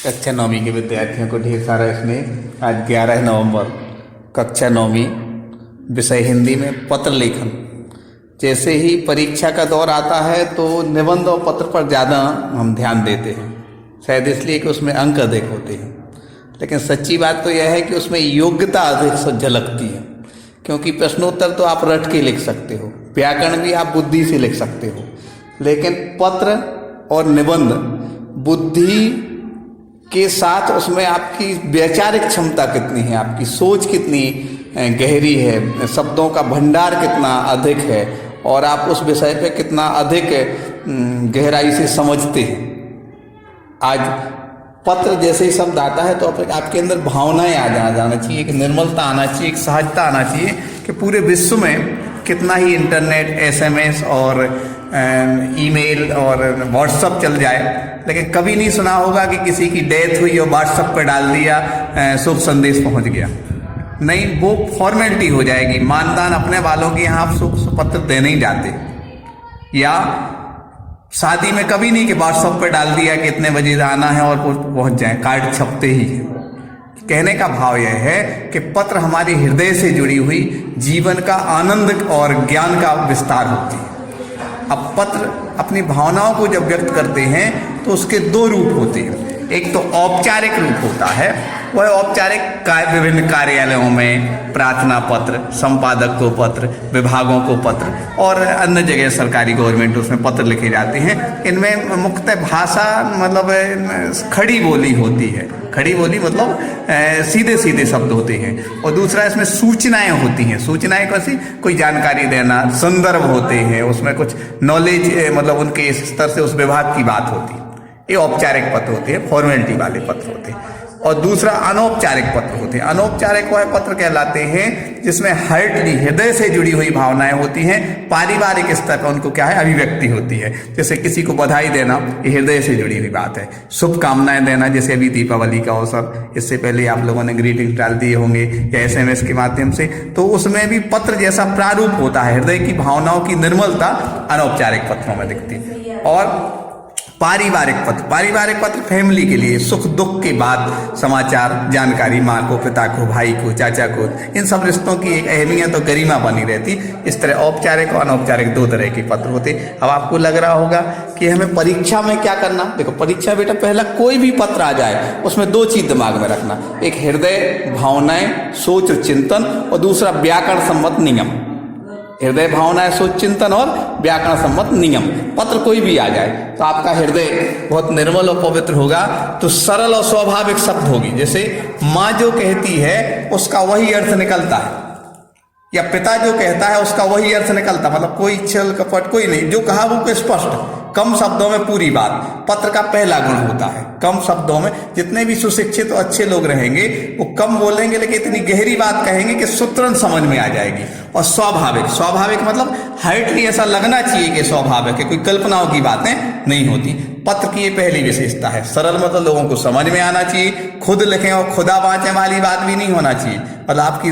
कक्षा 9वीं के विद्यार्थियों को ढेर सारा इसमें आज 11 नवंबर कक्षा 9वीं विषय हिंदी में पत्र लेखन। जैसे ही परीक्षा का दौर आता है तो निबंध और पत्र पर ज़्यादा हम ध्यान देते हैं, शायद इसलिए कि उसमें अंक अधिक होते हैं। लेकिन सच्ची बात तो यह है कि उसमें योग्यता अधिक झलकती है, क्योंकि प्रश्नोत्तर तो आप रट के लिख सकते हो, व्याकरण भी आप बुद्धि से लिख सकते हो, लेकिन पत्र और निबंध बुद्धि के साथ उसमें आपकी वैचारिक क्षमता कितनी है, आपकी सोच कितनी गहरी है, शब्दों का भंडार कितना अधिक है और आप उस विषय पे कितना अधिक गहराई से समझते हैं। आज पत्र जैसे ही शब्द आता है तो आपके अंदर भावनाएं आ जाना चाहिए, एक निर्मलता आना चाहिए, एक सहजता आना चाहिए कि पूरे विश्व में कितना ही इंटरनेट, एसएमएस और ईमेल और व्हाट्सअप चल जाए, लेकिन कभी नहीं सुना होगा कि किसी की डेथ हुई और व्हाट्सएप पर डाल दिया शुभ संदेश पहुंच गया। नहीं, वो फॉर्मेलिटी हो जाएगी। मानदान अपने वालों के यहाँ आप शुभ पत्र देने ही जाते, या शादी में कभी नहीं कि व्हाट्सएप पर डाल दिया कि इतने बजे आना है और पहुंच जाए, कार्ड छपते ही है। कहने का भाव यह है कि पत्र हमारे हृदय से जुड़ी हुई जीवन का आनंद और ज्ञान का विस्तार होती है। अब पत्र अपनी भावनाओं को जब व्यक्त करते हैं तो उसके दो रूप होते हैं। एक तो औपचारिक रूप होता है, वह औपचारिक विभिन्न कार्यालयों में प्रार्थना पत्र, संपादक को पत्र, विभागों को पत्र और अन्य जगह सरकारी गवर्नमेंट उसमें पत्र लिखे जाते हैं। इनमें मुख्यतः भाषा मतलब खड़ी बोली होती है। खड़ी बोली मतलब सीधे सीधे शब्द होते हैं। और दूसरा इसमें सूचनाएं होती हैं। सूचनाएं कैसी? कोई जानकारी देना, संदर्भ होते हैं, उसमें कुछ नॉलेज मतलब उनके स्तर से उस विभाग की बात होती है। ये औपचारिक पत्र होते हैं, फॉर्मेलिटी वाले पत्र होते हैं। और दूसरा अनौपचारिक पत्र होते हैं। अनौपचारिक वह पत्र कहलाते हैं जिसमें हृदय से जुड़ी हुई भावनाएं होती हैं, पारिवारिक स्तर पर उनको क्या है, अभिव्यक्ति होती है। जैसे किसी को बधाई देना, ये हृदय से जुड़ी हुई बात है। शुभकामनाएं देना, जैसे अभी दीपावली का अवसर, इससे पहले आप लोगों ने ग्रीटिंग डाल दिए होंगे या एसएमएस के माध्यम से, तो उसमें भी पत्र जैसा प्रारूप होता है। हृदय की भावनाओं की निर्मलता अनौपचारिक पत्रों में दिखती है। और पारिवारिक पत्र फैमिली के लिए सुख दुख के बाद समाचार, जानकारी, माँ को, पिता को, भाई को, चाचा को, इन सब रिश्तों की एक अहमियत और गरिमा बनी रहती। इस तरह औपचारिक और अनौपचारिक दो तरह के पत्र होते। अब आपको लग रहा होगा कि हमें परीक्षा में क्या करना। देखो, परीक्षा बेटा पहला कोई भी पत्र आ जाए उसमें दो चीज दिमाग में रखना, एक हृदय भावनाएं, सोच और चिंतन, और दूसरा व्याकरण सम्मत नियम। हृदय भावनाएं, सोच, चिंतन और व्याकरण सम्मत नियम। पत्र कोई भी आ जाए तो आपका हृदय बहुत निर्मल और पवित्र होगा, तो सरल और स्वाभाविक शब्द होगी। जैसे माँ जो कहती है उसका वही अर्थ निकलता है, या पिता जो कहता है उसका वही अर्थ निकलता, मतलब कोई छल कपट कोई नहीं, जो कहा वो स्पष्ट, कम शब्दों में पूरी बात। पत्र का पहला गुण होता है कम शब्दों में। जितने भी सुशिक्षित और अच्छे लोग रहेंगे वो कम बोलेंगे, लेकिन इतनी गहरी बात कहेंगे कि तुरंत समझ में आ जाएगी। और स्वाभाविक मतलब हार्डली ऐसा लगना चाहिए कि स्वाभाविक है, कोई कल्पनाओं की बातें नहीं होती। पत्र की ये पहली विशेषता है। सरल मतलब लोगों को समझ में आना चाहिए, खुद लिखें और खुदा बाँचें वाली बात भी नहीं होना चाहिए। मतलब आपकी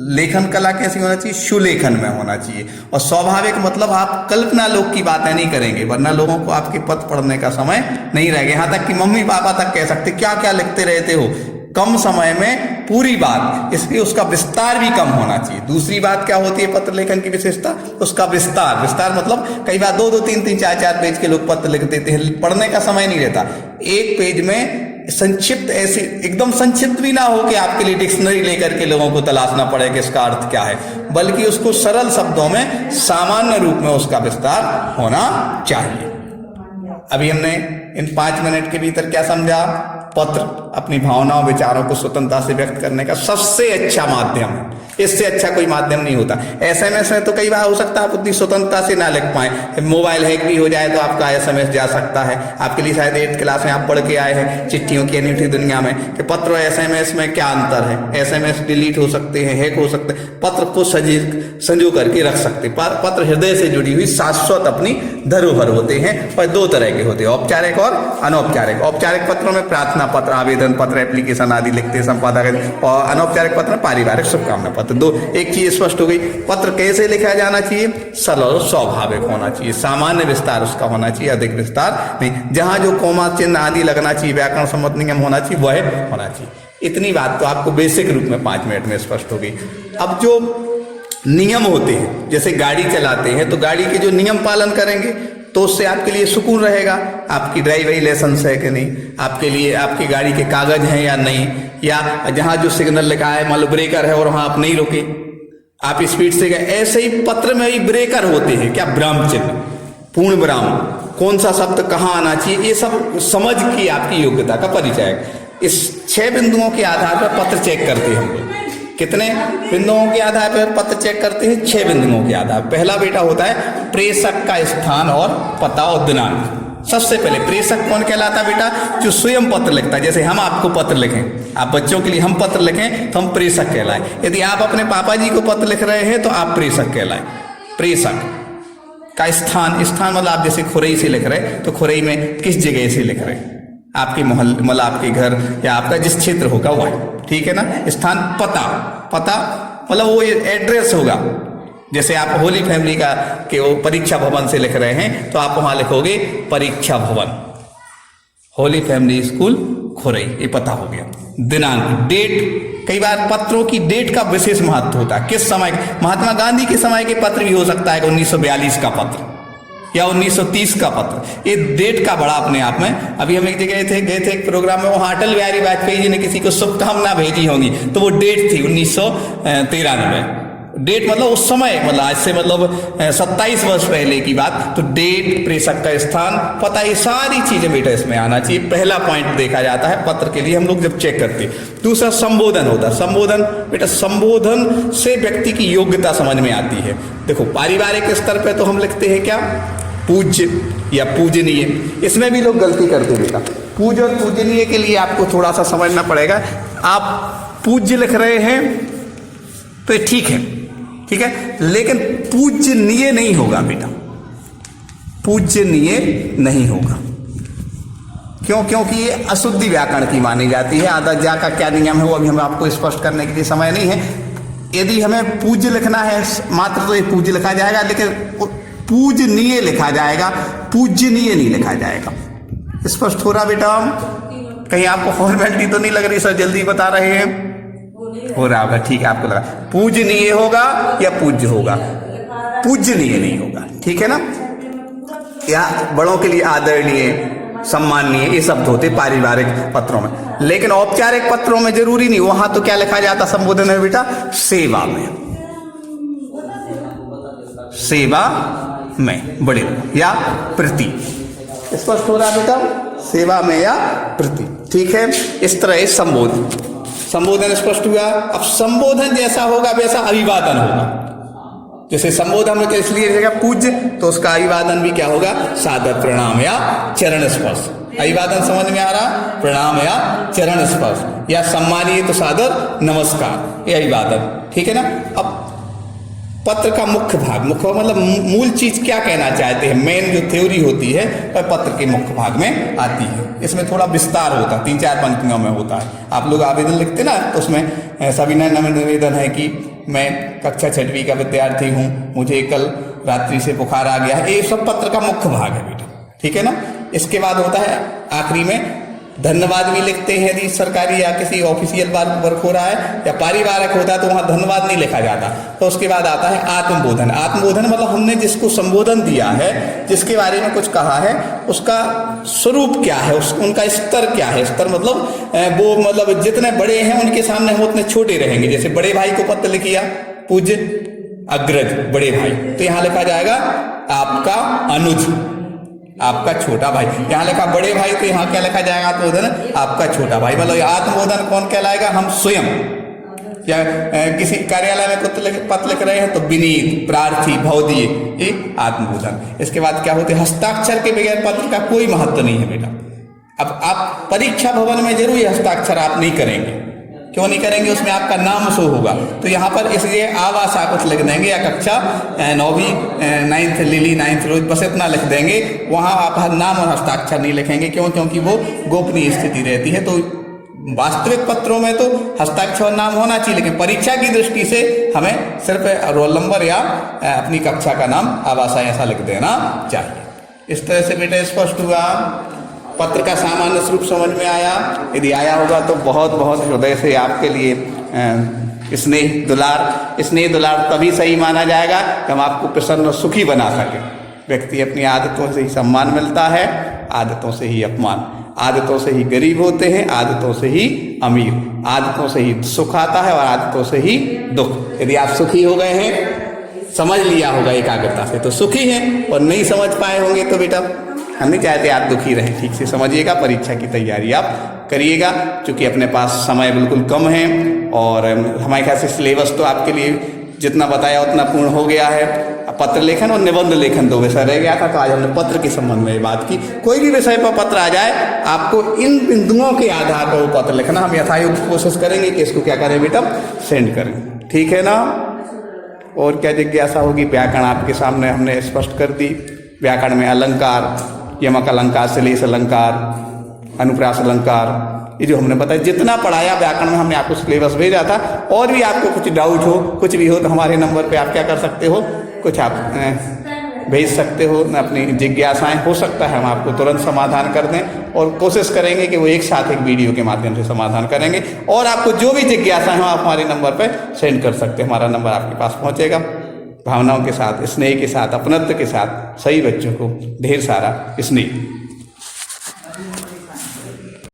लेखन कला कैसी होना चाहिए, सुलेखन में होना चाहिए। और स्वाभाविक मतलब आप कल्पना लोग की बातें नहीं करेंगे, वरना लोगों को आपके पत्र पढ़ने का समय नहीं रहेगा। यहाँ तक कि मम्मी पापा तक कह सकते क्या क्या लिखते रहते हो, कम समय में पूरी बात, इसलिए उसका विस्तार भी कम होना चाहिए। दूसरी बात क्या होती है पत्र लेखन की विशेषता, उसका विस्तार मतलब कई बार 2-2, 3-3, 4-4 पेज के लोग पत्र लिख देते हैं, पढ़ने का समय नहीं रहता। एक पेज में संक्षिप्त, ऐसी एकदम संक्षिप्त भी ना हो कि आपके लिए डिक्शनरी लेकर के लोगों को तलाशना पड़े कि इसका अर्थ क्या है, बल्कि उसको सरल शब्दों में, सामान्य रूप में उसका विस्तार होना चाहिए। अभी हमने इन 5 मिनट के भीतर क्या समझा? पत्र अपनी भावनाओं, विचारों को स्वतंत्रता से व्यक्त करने का सबसे अच्छा माध्यम है। इससे अच्छा कोई माध्यम नहीं होता। एसएमएस में तो कई बार हो सकता है आप उतनी स्वतंत्रता से ना लिख पाए, मोबाइल हैक भी हो जाए तो आपका एसएमएस जा सकता है। आपके लिए शायद 8th क्लास में आप पढ़ के आए हैं चिट्ठियों की अनूठी दुनिया में कि पत्र और एसएमएस में क्या अंतर है। एसएमएस डिलीट हो सकते हैं, हैक हो सकते हैं, पत्र को संजो करके रख सकते। पत्र हृदय से जुड़ी हुई शाश्वत अपनी धरोहर होते हैं। और दो तरह के होते हैं, औपचारिक और अनौपचारिक। औपचारिक पत्रों में प्रार्थना पत्र, आवेदन पत्र, एप्लीकेशन आदि लिखते हैं संपादक, और अनौपचारिक पत्र पारिवारिक शुभकामना पत्र। दो एक चीज स्पष्ट हो गई। पत्र कैसे लिखा जाना चाहिए? सरल और स्वाभाविक होना चाहिए, सामान्य विस्तार उसका होना चाहिए, अधिक विस्तार नहीं। जहां जो कोमा चिन्ह आदि लगना चाहिए, व्याकरण सम्मत नियम होना चाहिए, वह होना चाहिए। इतनी बात तो आपको बेसिक रूप में 5 मिनट में स्पष्ट हो गई। अब जो नियम होते हैं, जैसे गाड़ी चलाते हैं तो गाड़ी के जो नियम पालन करेंगे तो उससे आपके लिए सुकून रहेगा। आपकी ड्राइविंग लाइसेंस है कि नहीं, आपके लिए आपकी गाड़ी के कागज हैं या नहीं, या जहां जो सिग्नल लिखा है, मान लो ब्रेकर है और वहां आप नहीं रुके, आप स्पीड से गए। ऐसे ही पत्र में भी ब्रेकर होते हैं, क्या विराम चिन्ह, पूर्ण विराम, कौन सा शब्द कहाँ आना चाहिए, ये सब समझ की आपकी योग्यता का परिचय है। इस 6 बिंदुओं के आधार पर पत्र चेक करते हैं हम लोग। कितने बिंदुओं के आधार पर पत्र चेक करते हैं? 6 बिंदुओं के आधार। पहला बेटा होता है प्रेषक का स्थान और पता और दिनांक। सबसे पहले प्रेषक कौन कहलाता है बेटा? जो स्वयं पत्र लिखता है। जैसे हम आपको पत्र लिखें, आप बच्चों के लिए हम पत्र लिखें तो हम प्रेषक कहलाए। यदि आप अपने पापा जी को पत्र लिख रहे हैं तो आप प्रेषक कहलाए। प्रेषक का स्थान, स्थान मतलब आप जैसे खुरई से लिख रहे हैं तो खुरई में किस जगह से लिख रहे हैं, आपके मोहल्ले मतलब आपके घर या आपका जिस क्षेत्र होगा वह, ठीक है ना। स्थान, पता, पता मतलब वो एड्रेस होगा। जैसे आप होली फैमिली का के वो परीक्षा भवन से लिख रहे हैं तो आप वहां लिखोगे परीक्षा भवन, होली फैमिली स्कूल खुरई, ये पता हो गया। दिनांक, डेट, कई बार पत्रों की डेट का विशेष महत्व होता है। किस समय, महात्मा गांधी के समय के पत्र भी हो सकता है, 1942 का पत्र या 1930 का पत्र। ये डेट का बड़ा अपने आप में। अभी हम एक जगह गए थे एक प्रोग्राम में, वहां अटल बिहारी वाजपेयी जी ने किसी को शुभकामना भेजी होंगी तो वो डेट थी 1993। डेट मतलब उस समय, मतलब आज से मतलब 27 वर्ष पहले की बात। तो डेट, प्रेषक का स्थान, पता, ये सारी चीजें बेटा इसमें आना चाहिए। पहला पॉइंट देखा जाता है पत्र के लिए हम लोग जब चेक करते हैं। दूसरा संबोधन होता है। संबोधन बेटा, संबोधन से व्यक्ति की योग्यता समझ में आती है। देखो पारिवारिक स्तर पर तो हम लिखते हैं क्या, पूज्य या पूजनीय। इसमें भी लोग गलती करते बेटा। पूज्य और पूजनीय के लिए आपको थोड़ा सा समझना पड़ेगा। आप पूज्य लिख रहे हैं तो ये ठीक है, ठीक है, लेकिन पूजनीय नहीं होगा बेटा, पूजनीय नहीं होगा। क्यों? क्योंकि ये अशुद्धि व्याकरण की मानी जाती है। आधा जा का क्या नियम है वो अभी हम आपको स्पष्ट करने के लिए समय नहीं है। यदि हमें पूज्य लिखना है मात्र तो ये पूज्य लिखा जाएगा, लेकिन पूजनीय लिखा जाएगा, पूजनीय नहीं लिखा जाएगा। स्पष्ट हो रहा बेटा? कहीं आपको फॉर्मेलिटी तो नहीं लग रही? सर जल्दी बता रहे हैं, हो रहा होगा, ठीक है। आपको लगा पूजनीय होगा या पूज्य होगा? पूजनीय नहीं होगा, ठीक है ना। या बड़ों के लिए आदरणीय, सम्माननीय, ये शब्द होते पारिवारिक पत्रों में। लेकिन औपचारिक पत्रों में जरूरी नहीं। वहां तो क्या लिखा जाता संबोधन में बेटा? सेवा में, सेवा में, बड़े या प्रति। स्पष्ट हो रहा बेटा? सेवा में या प्रति, ठीक है। इस तरह संबोधन, संबोधन स्पष्ट हुआ। अब संबोधन जैसा होगा वैसा अभिवादन होगा। जैसे संबोधन में इसलिए जगह पूज्य तो उसका अभिवादन भी क्या होगा? सादर प्रणाम या चरण स्पर्श। अभिवादन समझ में आ रहा? प्रणाम या चरण स्पर्श, या सम्मानीय तो सादर नमस्कार, ये अभिवादन, ठीक है ना। अब पत्र का मुख्य भाग, मुख्य मतलब मूल चीज क्या कहना चाहते हैं, मेन जो थ्योरी होती है वह पत्र के मुख्य भाग में आती है। इसमें थोड़ा विस्तार होता है, 3-4 पंक्तियों में होता है। आप लोग आवेदन लिखते ना तो उसमें सविनय निवेदन है कि मैं कक्षा 6वीं का विद्यार्थी हूँ, मुझे कल रात्रि से बुखार आ गया है, ये सब पत्र का मुख्य भाग है बेटा, ठीक है ना। इसके बाद होता है आखिरी में धन्यवाद भी लिखते हैं। यदि सरकारी या किसी ऑफिशियल वर्क हो रहा है या पारिवारिक होता है तो वहां धन्यवाद नहीं लिखा जाता। तो उसके बाद आता है आत्मबोधन। आत्मबोधन मतलब हमने जिसको संबोधन दिया है, जिसके बारे में कुछ कहा है, उसका स्वरूप क्या है, उनका स्तर क्या है। स्तर मतलब वो मतलब जितने बड़े हैं उनके सामने हम उतने छोटे रहेंगे। जैसे बड़े भाई को पत्र लिखिया, पूज्य अग्रज बड़े भाई, तो यहाँ लिखा जाएगा आपका अनुज, आपका छोटा भाई। यहाँ लिखा बड़े भाई तो यहाँ क्या लिखा जाएगा? आत्मबोधन आपका छोटा भाई। मतलब आत्मबोधन कौन कहलाएगा? हम स्वयं। या किसी कार्यालय में पत्र लिख रहे हैं तो विनीत, प्रार्थी, भौदीय, ये आत्मबोधन। इसके बाद क्या होते हैं? हस्ताक्षर के बगैर पत्र का कोई महत्व नहीं है बेटा। अब आप परीक्षा भवन में जरूर हस्ताक्षर आप नहीं करेंगे, क्यों नहीं करेंगे? उसमें आपका नाम शो होगा। तो यहाँ पर इसलिए आवासा कुछ लिख देंगे, या कक्षा 9वीं 9th लिली 9th रोज, बस इतना लिख देंगे। वहाँ आप नाम और हस्ताक्षर नहीं लिखेंगे। क्यों? क्योंकि वो गोपनीय स्थिति रहती है। तो वास्तविक पत्रों में तो हस्ताक्षर और नाम होना चाहिए, लेकिन परीक्षा की दृष्टि से हमें सिर्फ रोल नंबर या अपनी कक्षा का नाम, आवासा ऐसा लिख देना चाहिए। इस तरह से बेटा स्पष्ट हुआ। पत्र का सामान्य स्वरूप समझ में आया? यदि आया होगा तो बहुत बहुत हृदय से आपके लिए स्नेह दुलार तभी सही माना जाएगा कि हम आपको प्रसन्न और सुखी बना सकें। व्यक्ति अपनी आदतों से ही सम्मान मिलता है, आदतों से ही अपमान, आदतों से ही गरीब होते हैं, आदतों से ही अमीर, आदतों से ही सुख आता है और आदतों से ही दुख। यदि आप सुखी हो गए हैं, समझ लिया होगा एकाग्रता से, तो सुखी हैं, और नहीं समझ पाए होंगे तो बेटा हम नहीं चाहते आप दुखी रहें। ठीक से समझिएगा, परीक्षा की तैयारी आप करिएगा। क्योंकि अपने पास समय बिल्कुल कम है, और हमारे ख्याल से सिलेबस तो आपके लिए जितना बताया उतना पूर्ण हो गया है। पत्र लेखन और निबंध लेखन 2 विषय रह गया था, तो आज हमने पत्र के संबंध में बात की। कोई भी विषय पर पत्र आ जाए, आपको इन बिंदुओं के आधार पर वो पत्र लिखना। हम यथायोग्य कोशिश करेंगे कि इसको क्या करें बेटा, सेंड करें। ठीक है ना? और क्या जिज्ञासा होगी? व्याकरण आपके सामने हमने स्पष्ट कर दी। व्याकरण में अलंकार, यमक अलंकार, श्लेष अलंकार, अनुप्रास अलंकार, ये जो हमने बताया, जितना पढ़ाया व्याकरण में हमने आपको सिलेबस भेजा था। और भी आपको कुछ डाउट हो, कुछ भी हो, तो हमारे नंबर पे आप क्या कर सकते हो, कुछ आप भेज सकते हो अपनी जिज्ञासाएं। हो सकता है हम आपको तुरंत समाधान कर दें, और कोशिश करेंगे कि वो एक साथ एक वीडियो के माध्यम से समाधान करेंगे। और आपको जो भी जिज्ञासाएं हो आप हमारे नंबर पर सेंड कर सकते हैं। हमारा नंबर आपके पास पहुँचेगा। भावनाओं के साथ, स्नेह के साथ, अपनत्व के साथ सही बच्चों को ढेर सारा स्नेह।